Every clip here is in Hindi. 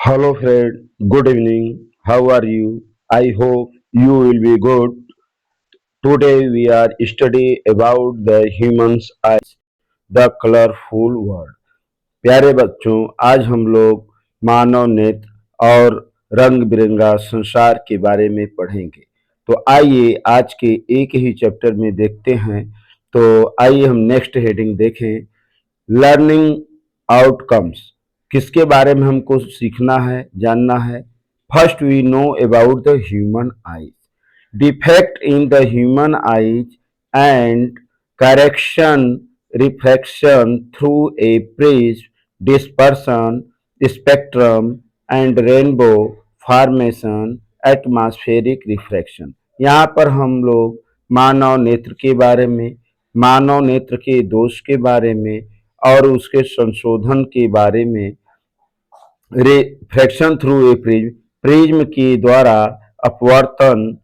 Hello friend, good evening. How are you? I hope you will be good. Today we are study about the human's eyes, the colorful world. प्यारे बच्चों, आज हम लोग मानव नेत्र और रंग बिरंगा संसार के बारे में पढ़ेंगे। तो आइए आज के एक ही चैप्टर में देखते हैं। तो आइए हम नेक्स्ट हेडिंग देखें। लर्निंग आउटकम्स, किसके बारे में हमको सीखना है, जानना है। First we know about the human eyes, defect in the human eyes and correction, refraction through a prism, dispersion, spectrum and rainbow formation, atmospheric refraction. यहाँ पर हम लोग मानव नेत्र के बारे में, मानव नेत्र के दोष के बारे में और उसके संशोधन के बारे में, refraction through a prism, prism के द्वारा अपवर्तन,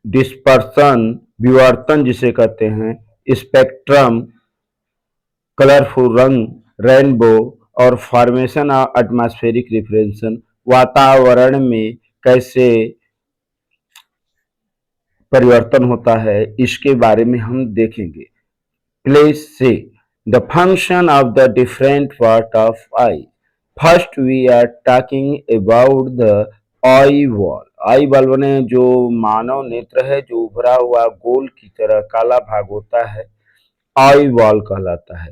डिस्पर्सन विवर्तन जिसे कहते हैं, स्पेक्ट्रम कलरफुल रंग, रेनबो और फॉर्मेशन ऑफ एटमॉस्फेरिक रिफ्लेक्शन, वातावरण में कैसे परिवर्तन होता है, इसके बारे में हम देखेंगे। Please see the function of the different part of eye. First we are talking about the eye wall. Eye ball बने जो मानव नेत्र है, जो उभरा हुआ गोल की तरह काला भाग होता है, आई वॉल कहलाता है।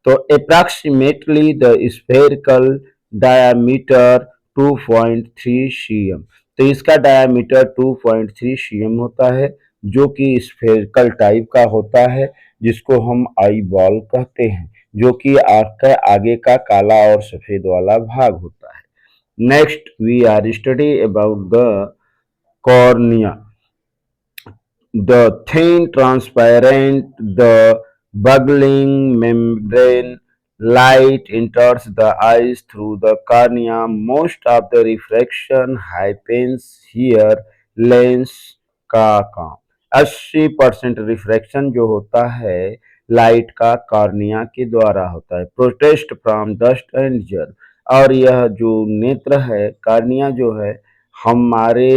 तो approximately the spherical diameter 2.3 cm, तो इसका डायामीटर 2.3 cm होता है, जो कि स्फेरिकल टाइप का होता है, जिसको हम आई बॉल कहते हैं, जो कि आंख का आगे का काला और सफेद वाला भाग होता है। Next we are study about the cornea, the thin, transparent, the bubbling membrane. Light enters the eyes through the cornea. Most of the refraction happens here. Lens का काम, 80% रिफ्रैक्शन जो होता है लाइट का कॉर्निया के द्वारा होता है। Protect from dust and germ, और यह जो नेत्र है, कॉर्निया जो है, हमारे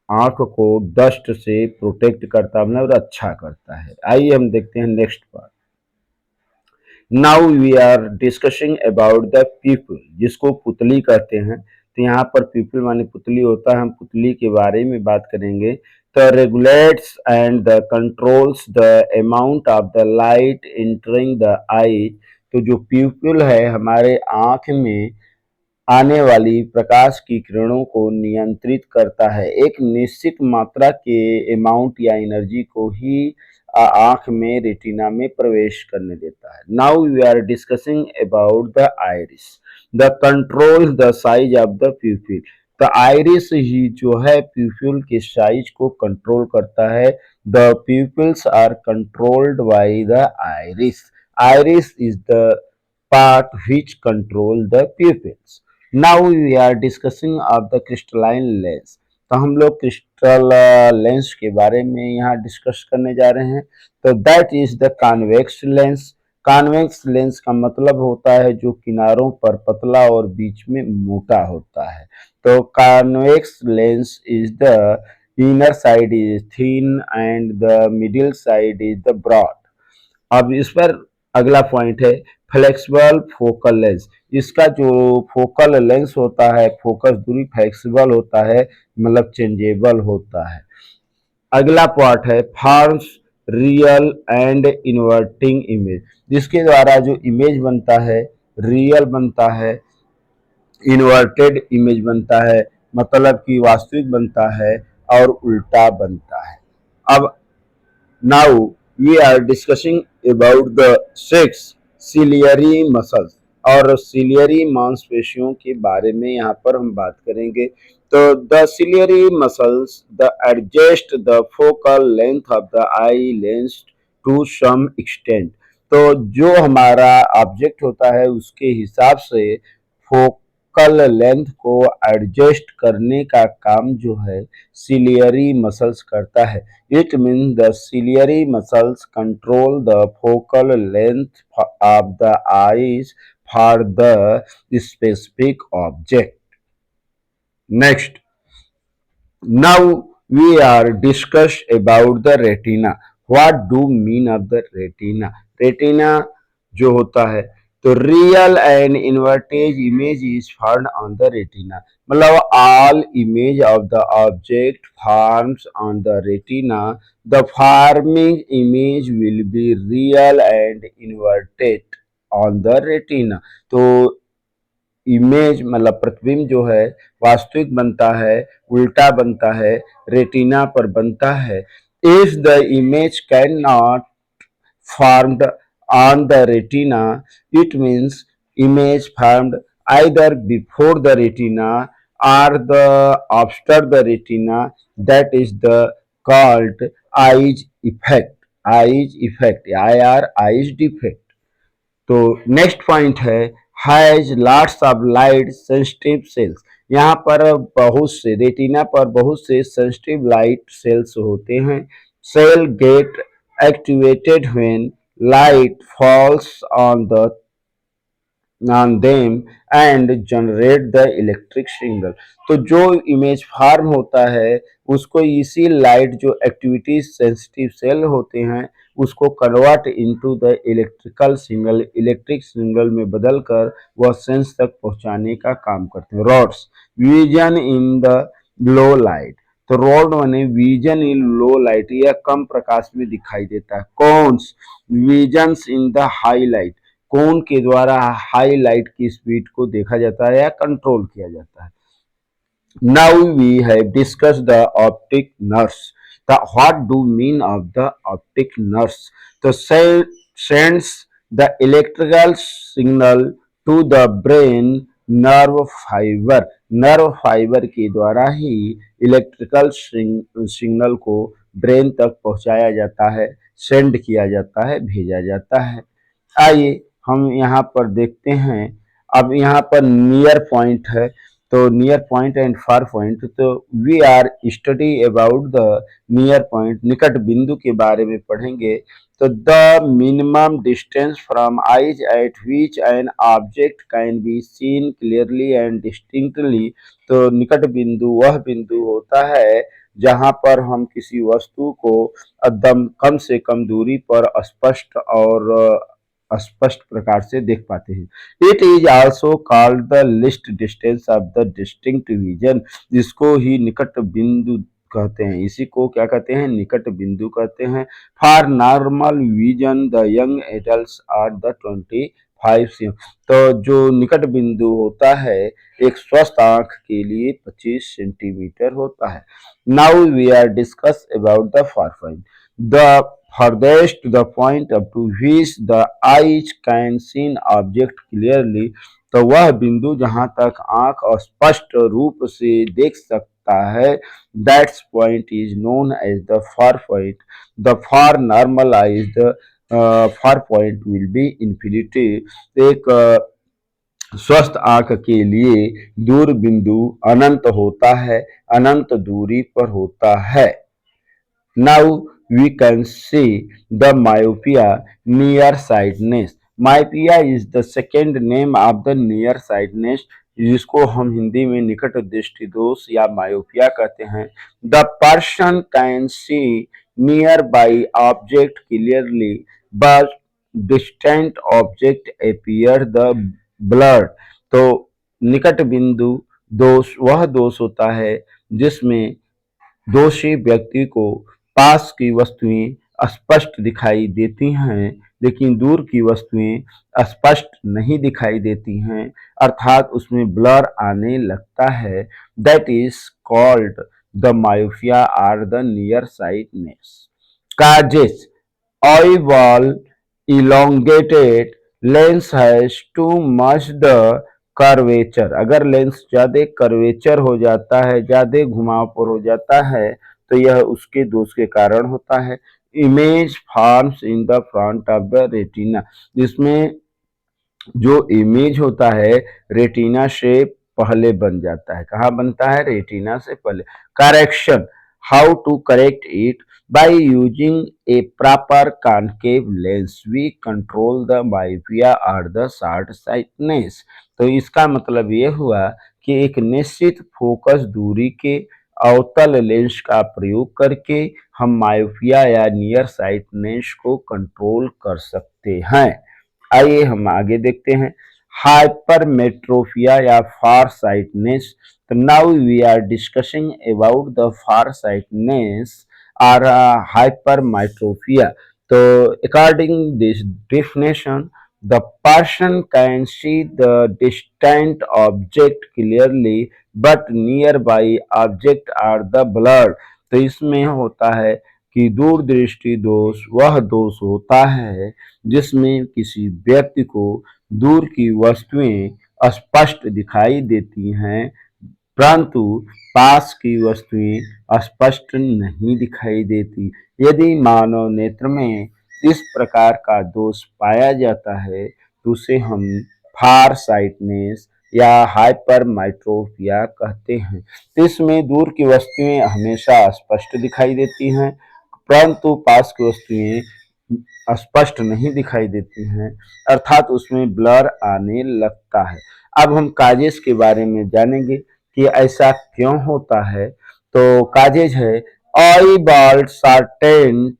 आंख को डस्ट से प्रोटेक्ट करता है, मतलब रक्षा करता है। आइए हम देखते हैं next part. Now we are discussing about the pupil, जिसको पुतली कहते हैं। तो यहाँ पर पीपल माने पुतली होता है, हम पुतली के बारे में बात करेंगे। तो regulates and the controls the amount of the light entering the eye, तो जो प्यूपिल है हमारे आंख में आने वाली प्रकाश की किरणों को नियंत्रित करता है, एक निश्चित मात्रा के अमाउंट या एनर्जी को ही आंख में रेटिना में प्रवेश करने देता है। Now we are discussing about the iris, the control the size of the pupil, तो आइरिस ही जो है प्यूपिल के साइज को कंट्रोल करता है। The pupils are controlled by the iris, iris is the part which control the pupils. Now we are discussing of the crystalline lens, तो हम लोग क्रिस्टल लेंस के बारे में यहाँ डिस्कस करने जा रहे हैं। तो that is the convex lens, convex lens का मतलब होता है जो किनारों पर पतला और बीच में मोटा होता है। तो convex lens is the inner side is thin and the middle side is the broad. अब इस पर अगला पॉइंट है फ्लेक्सिबल फोकल लेंस, इसका जो फोकल लेंस होता है, फोकस दूरी फ्लेक्सिबल होता है, मतलब चेंजेबल होता है। अगला पार्ट है forms real and inverting image, जिसके द्वारा जो इमेज बनता है, रियल बनता है, इन्वर्टेड इमेज बनता है, मतलब कि वास्तविक बनता है और उल्टा बनता है। अब now we are discussing about the six ciliary muscles, और सिलियरी मांसपेशियों के बारे में यहाँ पर हम बात करेंगे। तो the ciliary muscles the adjust the focal length of the eye lens to some extent, तो जो हमारा ऑब्जेक्ट होता है उसके हिसाब से फोकल लेंथ को एडजस्ट करने का काम जो है सिलियरी मसल्स करता है। It means the ciliary muscles control the focal length of the eyes for the specific object. Next, now we are discuss about the retina. What do mean of the retina? Retina जो होता है तो real and inverted image is found on the retina, मतलब all image of the object forms on the retina, the forming image will be real and inverted on the retina. तो इमेज मतलब प्रतिबिंब जो है वास्तविक बनता है, उल्टा बनता है, रेटिना पर बनता है। If the image can not formed on the retina, it means image formed either before the retina or the after the retina, that is the called eyes effect, eyes effect, IR eyes defect। तो नेक्स्ट पॉइंट है has lots of light sensitive sales. यहाँ पर बहुत से रेटिना पर बहुत से सेंसिटिव लाइट सेल्स होते हैं। Cell get activated when light falls on them and generate the electric signal. तो जो इमेज फार्म होता है उसको इसी लाइट जो एक्टिविटी सेंसिटिव सेल होते हैं उसको convert into the electrical signal, electric signal में बदलकर वह सेंस तक पहुंचाने का काम करते हैं। Rods vision in the low light, तो रॉड माने विजन इन लो लाइट, यह कम प्रकाश में दिखाई देता है। Cones visions in the high light, cone के द्वारा हाई लाइट की स्पीड को देखा जाता है या कंट्रोल किया जाता है। Now we have discussed the optic nerves. What do mean of the optic nerves? The cell sends the electrical signal to the brain nerve fiber. Nerve fibre के द्वारा ही इलेक्ट्रिकल सिग्नल को ब्रेन तक पहुंचाया जाता है, सेंड किया जाता है, भेजा जाता है। आइए हम यहाँ पर देखते हैं। अब यहाँ पर नियर पॉइंट है, तो near point and far point, तो we are study about the near point, निकट बिंदु के बारे में पढ़ेंगे। तो the minimum distance from eyes at which an object can be seen clearly and distinctly, तो निकट बिंदु वह बिंदु होता है जहां पर हम किसी वस्तु को एकदम कम से कम दूरी पर स्पष्ट और स्पष्ट प्रकार से देख पाते हैं। It is also called the list distance of the distinct vision, जिसको ही निकट बिंदु कहते हैं। इसी को क्या कहते हैं? निकट बिंदु कहते हैं। For normal vision the young adults are the 25 cm, तो जो निकट बिंदु होता है एक स्वस्थ आंख के लिए 25 सेंटीमीटर होता है। Now we are discuss about the far point, the farthest the point up to which the eyes can see object clearly, तो वह बिंदु जहां तक आंख स्पष्ट रूप से देख सकता है, that's point is known as the far point. The far normal eyes the far point will be infinity, एक स्वस्थ आंख के लिए दूर बिंदु अनंत होता है, अनंत दूरी पर होता है। Now we can see the myopia, nearsightedness. Myopia is the second name of the nearsightedness, जिसको हम हिंदी में निकट दृष्टि दोष या मायोपिया कहते हैं। The person can see near by object clearly but distant object appear the blurred, तो निकट बिंदु दोष वह दोष होता है जिसमें दोषी व्यक्ति को पास की वस्तुएं स्पष्ट दिखाई देती हैं लेकिन दूर की वस्तुएं स्पष्ट नहीं दिखाई देती हैं, अर्थात उसमें ब्लर आने लगता है। That is called the myopia or the near sightedness. Causes eyeball elongated, lens has too much the curvature, अगर लेंस ज्यादा कर्वेचर हो जाता है, ज्यादा घुमाव पर हो जाता है तो यह उसके दोष के कारण होता है। Image forms in the front of the retina, जिसमें जो इमेज होता है रेटिना से पहले बन जाता है। कहाँ बनता है? रेटिना से पहले। Correction, how to correct it, by using a proper concave lens we control the myopia or the short sightedness। तो इसका मतलब ये हुआ कि एक निश्चित फोकस दूरी के अवतल लेंस का प्रयोग करके हम मायोपिया या नियर साइटनेस को कंट्रोल कर सकते हैं। आइए हम आगे देखते हैं हाइपरमेट्रोपिया या फार साइटनेस। तो now we are discussing about the far sightedness और hypermetropia. So, according this definition, the person can see the distant object clearly, but nearby object are the blurred. तो इसमें होता है कि दूरदृष्टि दोष वह दोष होता है जिसमें किसी व्यक्ति को दूर की वस्तुएं स्पष्ट दिखाई देती हैं, परंतु पास की वस्तुएं स्पष्ट नहीं दिखाई देती। यदि मानव नेत्र में इस प्रकार का दोष पाया जाता है तो उसे हम फार साइटनेस या हाइपरमेट्रोपिया कहते हैं। तो इसमें दूर की वस्तुएं हमेशा स्पष्ट दिखाई देती हैं, परंतु पास की वस्तुएं स्पष्ट नहीं दिखाई देती हैं, अर्थात उसमें ब्लर आने लगता है। अब हम काजेज के बारे में जानेंगे कि ऐसा क्यों होता है। तो काजेज है आई बॉल्ड शार्टेंड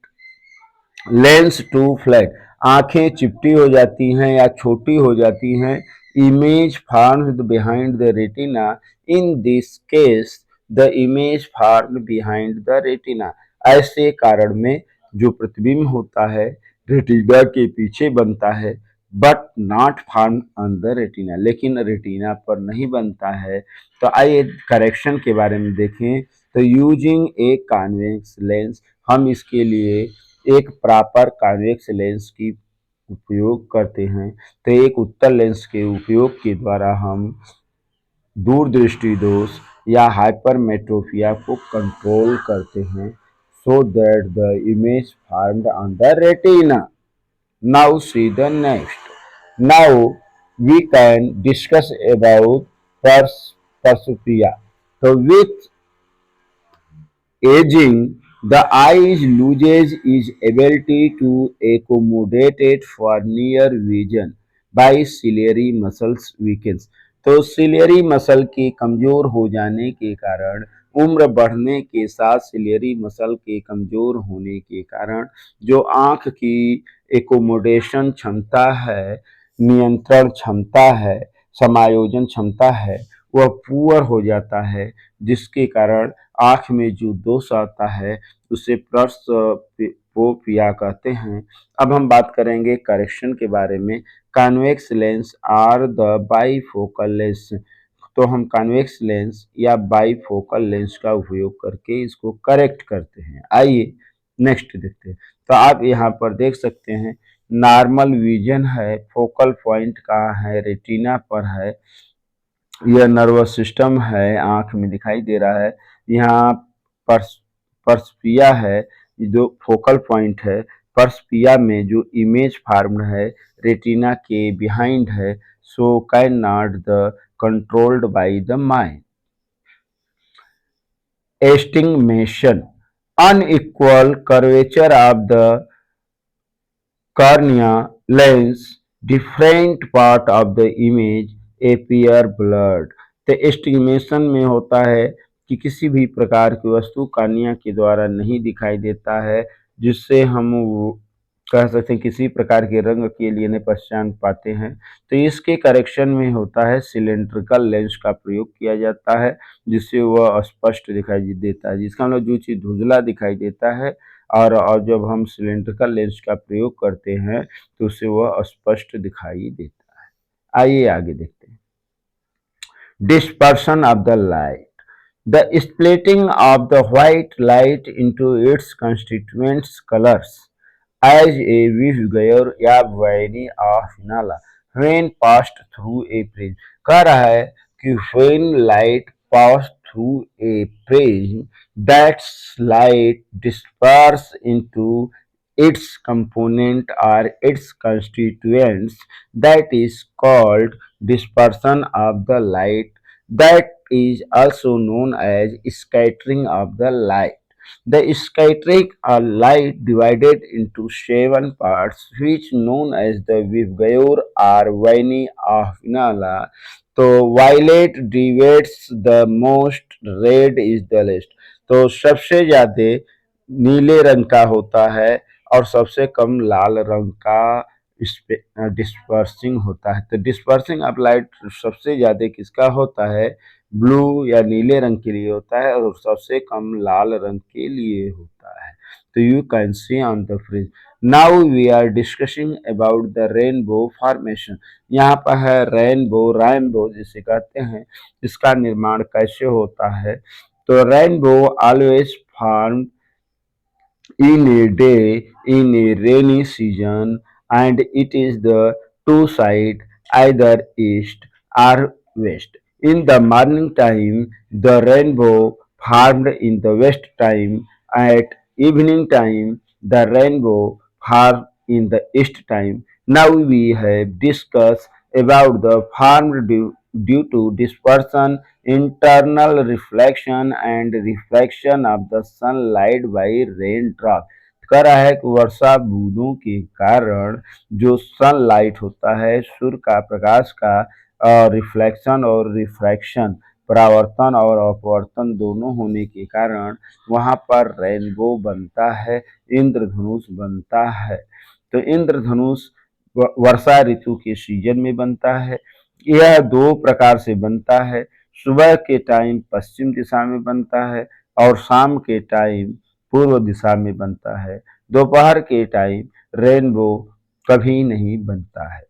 लेंस टू फ्लैट, आंखें चिपटी हो जाती हैं या छोटी हो जाती हैं। Image farmed behind the retina, in this case the image farmed behind the retina, ऐसे कारण में जो प्रतिबिंब होता है रेटिना के पीछे बनता है, but not form on the retina, लेकिन रेटिना पर नहीं बनता है। तो आइए करेक्शन के बारे में देखें। तो यूजिंग ए कॉन्वेक्स लेंस, हम इसके लिए एक प्रॉपर कॉन्वेक्स लेंस की उपयोग करते हैं। तो एक उत्तल लेंस के उपयोग के द्वारा हम दूरदृष्टि दोष या हाइपरमेट्रोपिया को कंट्रोल करते हैं, so that the image formed on the retina. Now see the next. Now we can discuss about presbyopia. So with aging, the eye loses its ability to accommodate it for near vision by ciliary muscles weakens. तो सिलियरी मसल के कमजोर हो जाने के कारण, उम्र बढ़ने के साथ सिलियरी मसल के कमजोर होने के कारण जो आंख की एकोमोडेशन क्षमता है, नियंत्रण क्षमता है, समायोजन क्षमता है, वह पुअर हो जाता है, जिसके कारण आँख में जो दोष आता है उसे प्रेसबोपिया कहते हैं। अब हम बात करेंगे करेक्शन के बारे में। Convex lens or the bifocal lens, तो हम कॉन्वेक्स लेंस या बाईफोकल लेंस का उपयोग करके इसको करेक्ट करते हैं। आइए नेक्स्ट देखते हैं। तो आप यहाँ पर देख सकते हैं नॉर्मल विजन है, फोकल पॉइंट कहाँ है, रेटिना पर है, यह नर्वस सिस्टम है, आंख में दिखाई दे रहा है। यहाँ पर्सपिया है जो फोकल पॉइंट है, पर्सपिया में जो इमेज फार्म्ड है रेटिना के बिहाइंड है, so can not the controlled by the mind. Astigmatism, unequal curvature of the cornea lens, different part of the image appear blurred। तो एस्टिग्मेशन में होता है कि किसी भी प्रकार की वस्तु कार्निया के द्वारा नहीं दिखाई देता है, जिससे हम कह सकते हैं किसी प्रकार के रंग के लिए नहीं पहचान पाते हैं। तो इसके करेक्शन में होता है सिलेंड्रिकल लेंस का प्रयोग किया जाता है, जिससे वह स्पष्ट दिखाई देता है। जिसका मतलब जो चीज़ धुंधला दिखाई देता है और जब हम सिलेंड्रिकल लेंस का प्रयोग करते हैं तो उससे वह स्पष्ट दिखाई देता है। आइए आगे देखते हैं। Dispersion of the light. The splitting of the white light into its constituent colors as a waveguide या वायरी ऑफ नाला when passed through a prism। कह रहा है कि when light passed through a prism, that light disperses into its component or its constituents, that is called dispersion of the light, that is also known as scattering of the light। The scattering of light divided into seven parts, which known as the Vibgyor or Vaini of Vinala. तो violet deviates the most, red is the least. तो सबसे ज्यादा नीले रंग का होता है और सबसे कम लाल रंग का डिस्पर्सिंग होता है। तो डिस्पर्सिंग ऑफ लाइट सबसे ज्यादा किसका होता है? ब्लू या नीले रंग के लिए होता है और सबसे कम लाल रंग के लिए होता है। तो you can see on the fridge. Now we are discussing about the rainbow formation. यहाँ पर है रेनबो जिसे कहते हैं, इसका निर्माण कैसे होता है? तो rainbow always form in a day in a rainy season, and it is the two side, either east or west. In the morning time the rainbow formed in the west time, at evening time the rainbow formed in the east time. Now we have discussed about the formed due to dispersion, internal reflection and reflection of the sunlight by raindrop। कह रहा है कि वर्षा बूंदों के कारण जो सनलाइट होता है, सूर्य का प्रकाश का रिफ्लेक्शन और रिफ्रैक्शन, परावर्तन और अपवर्तन दोनों होने के कारण वहाँ पर रेनबो बनता है, इंद्रधनुष बनता है। तो इंद्रधनुष वर्षा ऋतु के सीजन में बनता है। यह दो प्रकार से बनता है, सुबह के टाइम पश्चिम दिशा में बनता है और शाम के टाइम पूर्व दिशा में बनता है। दोपहर के टाइम रेनबो कभी नहीं बनता है।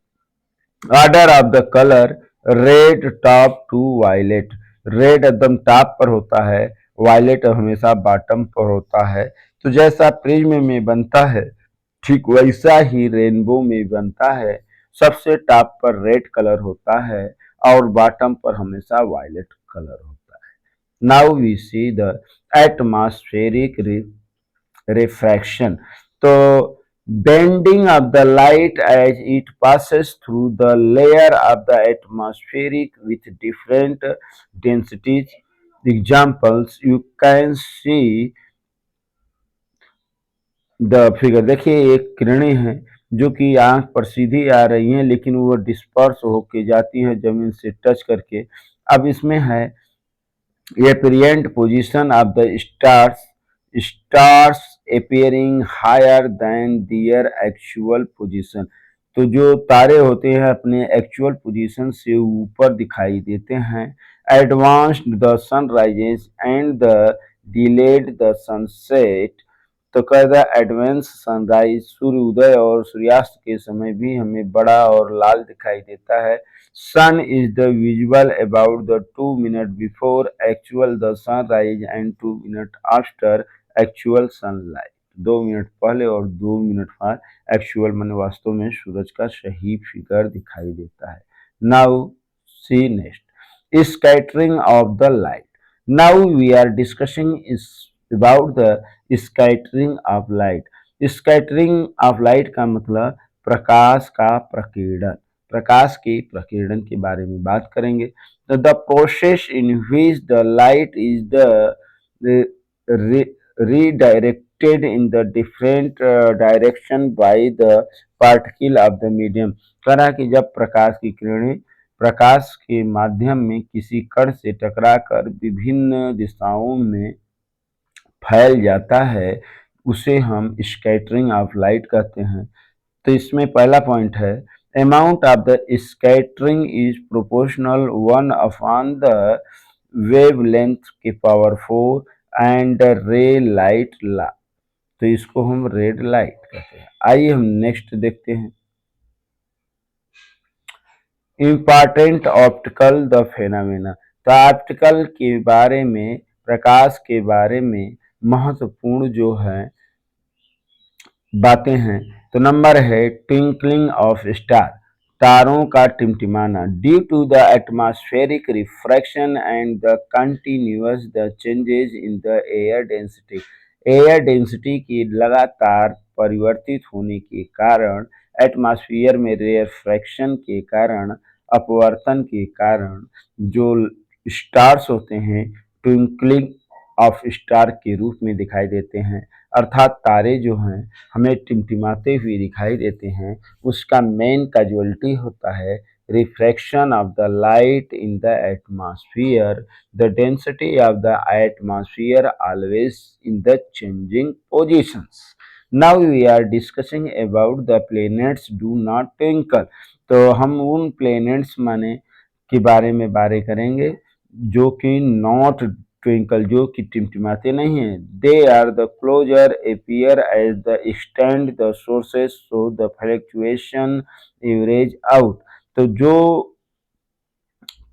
Order of the colour, red top to violet. Red एकदम टॉप पर होता है, वायलेट हमेशा बॉटम पर होता है। तो जैसा प्रिज्म में बनता है ठीक वैसा ही रेनबो में बनता है। सबसे टॉप पर रेड कलर होता है और बॉटम पर हमेशा वायलेट कलर होता है। Now we see the atmospheric refraction। तो bending of the light as it passes through the layer of the atmospheric with different densities। Examples you can see the figure. देखिए एक किरणें हैं जो कि आंख पर सीधी आ रही हैं, लेकिन वो डिस्पर्स होके जाती हैं जमीन से टच करके। अब इसमें है apparent position of the stars appearing higher than their actual position। तो जो तारे होते हैं अपने एक्चुअल पोजीशन से ऊपर दिखाई देते हैं। Advanced the sunrises and the delayed the sunset. तो कहता है एडवांस सनराइज, सूर्य उदय और सूर्यास्त के समय भी हमें बड़ा और लाल दिखाई देता है। Sun is the visible about the 2 minutes before actual the sunrise and 2 minutes after actual sunlight। 2 minute पहले और 2 मिनट बाद एक्चुअल मन वास्तव में सूरज का सही फिगर दिखाई देता है। Now see next scattering of the light. Now we are discussing is about the scattering of light. Scattering of light का मतलब प्रकाश का प्रकीर्णन, प्रकाश के प्रकीर्णन के बारे में बात करेंगे। तो the process in which the light is the redirected in the different direction by the particle of the medium। कह रहा है कि जब प्रकाश की किरणें प्रकाश के माध्यम में किसी कण से टकराकर विभिन्न दिशाओं में फैल जाता है, उसे हम स्कैटरिंग ऑफ लाइट कहते हैं। तो इसमें पहला पॉइंट है amount of the scattering is proportional 1/the wavelength के पावर 4 एंड रे लाइट ला। तो इसको हम रेड लाइट कहते हैं। आइए हम नेक्स्ट देखते हैं इम्पॉर्टेंट ऑप्टिकल द फेनामेना। तो ऑप्टिकल के बारे में, प्रकाश के बारे में महत्वपूर्ण जो है बातें हैं। तो नंबर है ट्विंकलिंग ऑफ स्टार, तारों का टिमटिमाना। Due to the atmospheric refraction and the continuous the changes in the air density. Air density की लगातार परिवर्तित होने के कारण, एटमॉस्फेयर में रिफ्रैक्शन के कारण, अपवर्तन के कारण जो स्टार्स होते हैं ट्विंकलिंग ऑफ स्टार के रूप में दिखाई देते हैं, अर्थात तारे जो हैं हमें टिमटिमाते हुए दिखाई देते हैं। उसका मेन कैजुअलिटी होता है refraction of the light in the atmosphere, the density of the atmosphere always in the changing positions. Now we are discussing about the planets do not twinkle. तो हम उन प्लैनेट्स माने के बारे में बातें करेंगे जो कि नॉट ट्विंकल, जो कि टिमटिमाते नहीं हैं। They are the closer appear as the extend the sources so the fluctuation average out. तो जो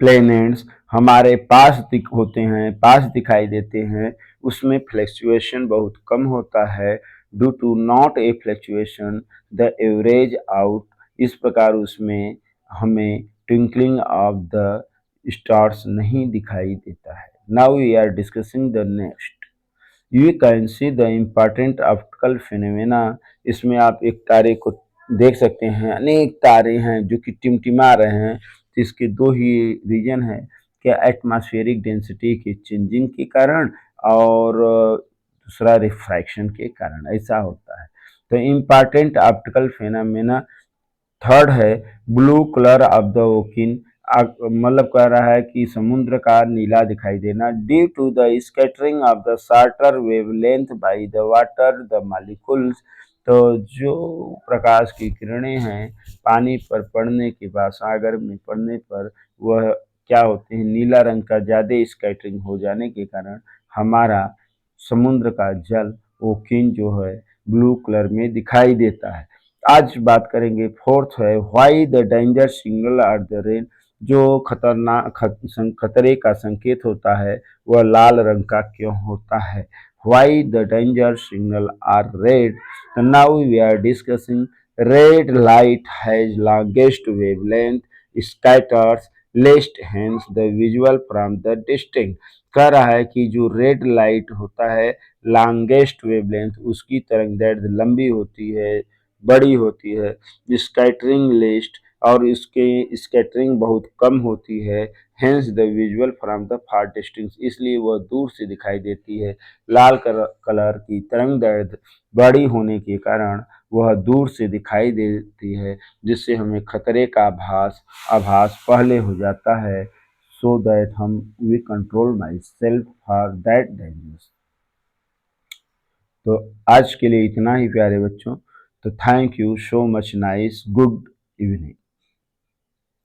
प्लैनेट्स हमारे पास होते हैं, पास दिखाई देते हैं, उसमें फ्लक्चुएशन बहुत कम होता है। Due to not a fluctuation the average out, इस प्रकार उसमें हमें ट्विंकलिंग ऑफ द स्टार्स नहीं दिखाई देता है। Now we are discussing the next. You can see the important optical phenomena. इसमें आप एक तारे को देख सकते हैं, अनेक तारे हैं जो कि टिमटिमा रहे हैं। तो इसके दो ही रीजन है, क्या एटमॉस्फेरिक डेंसिटी की चेंजिंग के कारण और दूसरा रिफ्रैक्शन के कारण ऐसा होता है। तो इम्पॉर्टेंट ऑप्टिकल फिनोमेना थर्ड है ब्लू कलर ऑफ द ओकिन। मतलब कह रहा है कि समुद्र का नीला दिखाई देना due to the scattering of the shorter wavelength by the water the molecules. तो जो प्रकाश की किरणें हैं पानी पर पड़ने के बाद, सागर में पड़ने पर, वह क्या होते हैं, नीला रंग का ज़्यादा स्कैटरिंग हो जाने के कारण हमारा समुद्र का जल ओकिन जो है ब्लू कलर में दिखाई देता है। आज बात करेंगे फोर्थ है why the danger signal at the rain. जो खतरे का संकेत होता है वह लाल रंग का क्यों होता है। Why the danger signal are red. Now we are discussing red light has longest wavelength scatters least hence the visual from the distinct. कह रहा है कि जो रेड लाइट होता है लॉन्गेस्ट वेवलेंथ, उसकी तरंगदैर्घ्य लंबी होती है, बड़ी होती है, स्कैटरिंग लिस्ट और इसके स्कैटरिंग बहुत कम होती है। Hence the visual from the far distance, इसलिए वह दूर से दिखाई देती है। लाल कलर की तरंग दैर्घ्य बड़ी होने के कारण वह दूर से दिखाई देती है, जिससे हमें खतरे का आभास पहले हो जाता है। सो दैट हम we control myself for that dangers. तो आज के लिए इतना ही प्यारे बच्चों। तो thank you so much, nice good evening.